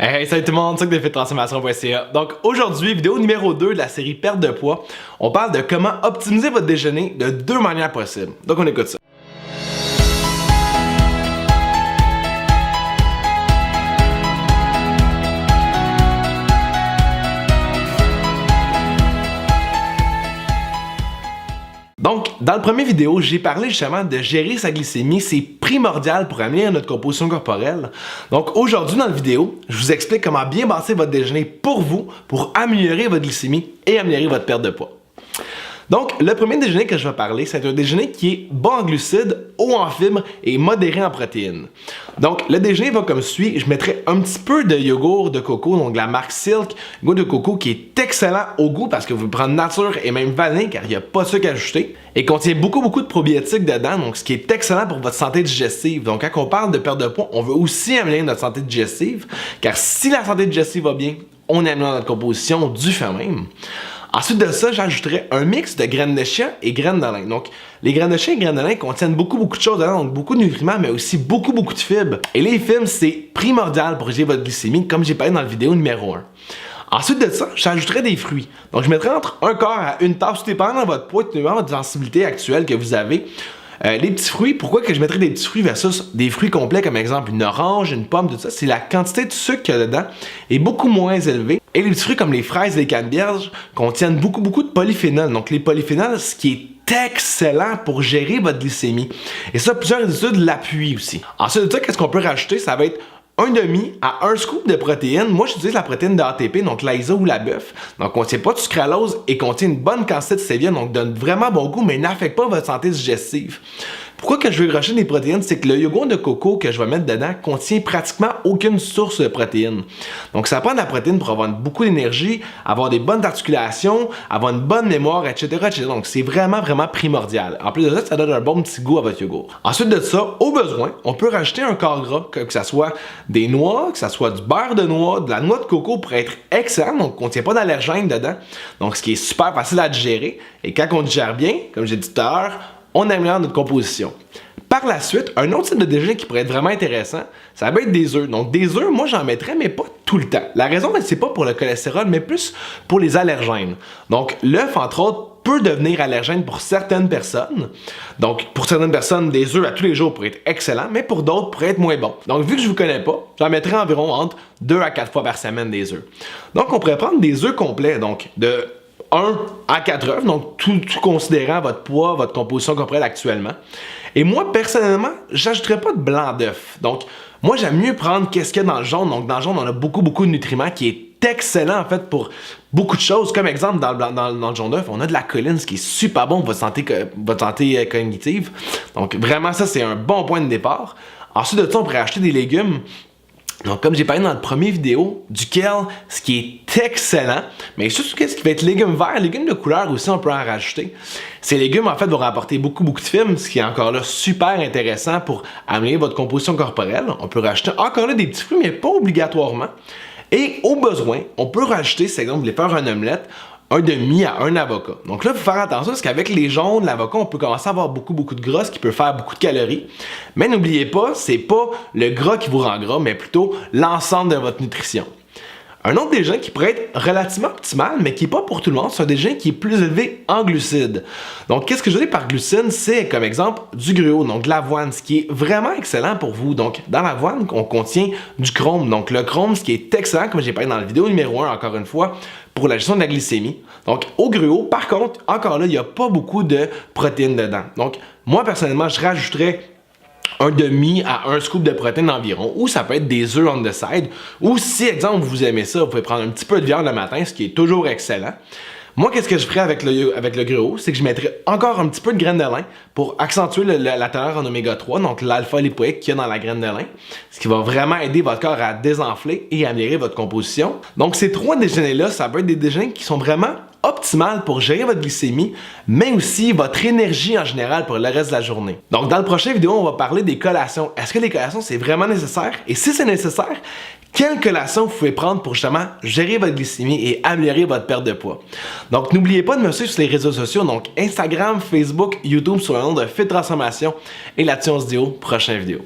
Hey, salut tout le monde, c'est de fittransformation.ca. Donc aujourd'hui, vidéo numéro 2 de la série Perte de poids, on parle de comment optimiser votre déjeuner de deux manières possibles. Donc on écoute ça. Donc, dans le premier vidéo, j'ai parlé justement de gérer sa glycémie, c'est primordial pour améliorer notre composition corporelle. Donc aujourd'hui dans la vidéo, je vous explique comment bien bâtir votre déjeuner pour vous, pour améliorer votre glycémie et améliorer votre perte de poids. Donc, le premier déjeuner que je vais parler, c'est un déjeuner qui est bas en glucides, haut en fibres et modéré en protéines. Donc, le déjeuner va comme suit. Je mettrai un petit peu de yogourt de coco, donc de la marque Silk, yogourt de coco qui est excellent au goût parce que vous pouvez prendre nature et même vanille car il n'y a pas de sucre ajouté. Et contient beaucoup de probiotiques dedans, donc ce qui est excellent pour votre santé digestive. Donc, quand on parle de perte de poids, on veut aussi améliorer notre santé digestive car si la santé digestive va bien, on améliore notre composition du fait même. Ensuite de ça, j'ajouterai un mix de graines de chia et graines de lin. Donc, les graines de chia et graines de lin contiennent beaucoup de choses dedans, donc beaucoup de nutriments, mais aussi beaucoup de fibres. Et les fibres, c'est primordial pour gérer votre glycémie, comme j'ai parlé dans la vidéo numéro 1. Ensuite de ça, j'ajouterai des fruits. Donc, je mettrai entre un quart à une tasse, tout dépendant de votre poids, tout dépendant de votre sensibilité actuelle que vous avez. Les petits fruits, pourquoi que je mettrais des petits fruits versus des fruits complets comme exemple une orange, une pomme, tout ça, c'est la quantité de sucre qu'il y a dedans est beaucoup moins élevée. Et les petits fruits comme les fraises et les canneberges contiennent beaucoup de polyphénols. Donc les polyphénols, ce qui est excellent pour gérer votre glycémie. Et ça, plusieurs études l'appuient aussi. Ensuite de ça, qu'est-ce qu'on peut rajouter? Ça va être un demi à un scoop de protéines. Moi, j'utilise la protéine de ATP, donc l'ISO ou la bœuf. Donc, contient pas de sucralose et contient une bonne quantité de stevia, donc donne vraiment bon goût, mais n'affecte pas votre santé digestive. Pourquoi que je veux rajouter des protéines? C'est que le yogourt de coco que je vais mettre dedans contient pratiquement aucune source de protéines. Donc, ça prend de la protéine pour avoir beaucoup d'énergie, avoir des bonnes articulations, avoir une bonne mémoire, etc. Donc, c'est vraiment primordial. En plus de ça, ça donne un bon petit goût à votre yogourt. Ensuite de ça, au besoin, on peut rajouter un corps gras, que ce soit des noix, que ce soit du beurre de noix, de la noix de coco pour être excellent. Donc, on ne contient pas d'allergènes dedans. Donc, ce qui est super facile à digérer. Et quand on digère bien, comme j'ai dit tout à l'heure, on améliore notre composition. Par la suite, un autre type de déjeuner qui pourrait être vraiment intéressant, ça va être des œufs. Donc des œufs, moi j'en mettrais, mais pas tout le temps. La raison, c'est pas pour le cholestérol, mais plus pour les allergènes. Donc l'œuf, entre autres, peut devenir allergène pour certaines personnes. Donc pour certaines personnes, des œufs à tous les jours pourraient être excellents, mais pour d'autres pourraient être moins bons. Donc vu que je vous connais pas, j'en mettrais environ entre 2 à 4 fois par semaine des œufs. Donc on pourrait prendre des œufs complets, donc de 1 à 4 œufs, donc tout considérant votre poids, votre composition corporelle actuellement. Et moi, personnellement, j'ajouterais pas de blanc d'œuf. Donc, moi, j'aime mieux prendre qu'est-ce qu'il y a dans le jaune. Donc, dans le jaune, on a beaucoup de nutriments qui est excellent, en fait, pour beaucoup de choses. Comme exemple, dans le jaune d'œuf, on a de la choline, ce qui est super bon pour votre santé cognitive. Donc, vraiment, ça, c'est un bon point de départ. Ensuite de ça, on pourrait acheter des légumes. Donc, comme j'ai parlé dans le premier vidéo, du kale, ce qui est excellent, mais surtout qu'est-ce qui va être légumes verts, légumes de couleur aussi, on peut en rajouter. Ces légumes, en fait, vont rapporter beaucoup de fibres, ce qui est encore là super intéressant pour améliorer votre composition corporelle. On peut rajouter encore là des petits fruits, mais pas obligatoirement. Et au besoin, on peut rajouter, par exemple, vous voulez faire une omelette, un demi à un avocat. Donc là, il faut faire attention parce qu'avec les jaunes, l'avocat, on peut commencer à avoir beaucoup de gras, ce qui peut faire beaucoup de calories. Mais n'oubliez pas, c'est pas le gras qui vous rend gras, mais plutôt l'ensemble de votre nutrition. Un autre déjeuner qui pourrait être relativement optimal, mais qui n'est pas pour tout le monde, c'est un déjeuner qui est plus élevé en glucides. Donc, qu'est-ce que je veux dire par glucides? C'est comme exemple du gruau, donc de l'avoine, ce qui est vraiment excellent pour vous. Donc, dans l'avoine, on contient du chrome. Donc, le chrome, ce qui est excellent, comme j'ai parlé dans la vidéo numéro 1, encore une fois, pour la gestion de la glycémie. Donc, au gruau, par contre, encore là, il n'y a pas beaucoup de protéines dedans. Donc, moi, personnellement, je rajouterais un demi à un scoop de protéines environ, ou ça peut être des œufs on the side, ou si, exemple, vous aimez ça, vous pouvez prendre un petit peu de viande le matin, ce qui est toujours excellent. Moi, qu'est-ce que je ferais avec le gruau? C'est que je mettrais encore un petit peu de graines de lin pour accentuer la teneur en oméga 3, donc l'alpha-lipoïque qu'il y a dans la graine de lin, ce qui va vraiment aider votre corps à désenfler et à améliorer votre composition. Donc, ces trois déjeuners-là, ça peut être des déjeuners qui sont vraiment optimales pour gérer votre glycémie, mais aussi votre énergie en général pour le reste de la journée. Donc, dans le prochain vidéo, on va parler des collations. Est-ce que les collations, c'est vraiment nécessaire? Et si c'est nécessaire, quelle collation vous pouvez prendre pour justement gérer votre glycémie et améliorer votre perte de poids? Donc, n'oubliez pas de me suivre sur les réseaux sociaux, donc Instagram, Facebook, YouTube, sur le nom de Fit Transformation. Et là-dessus, on se dit au prochain vidéo.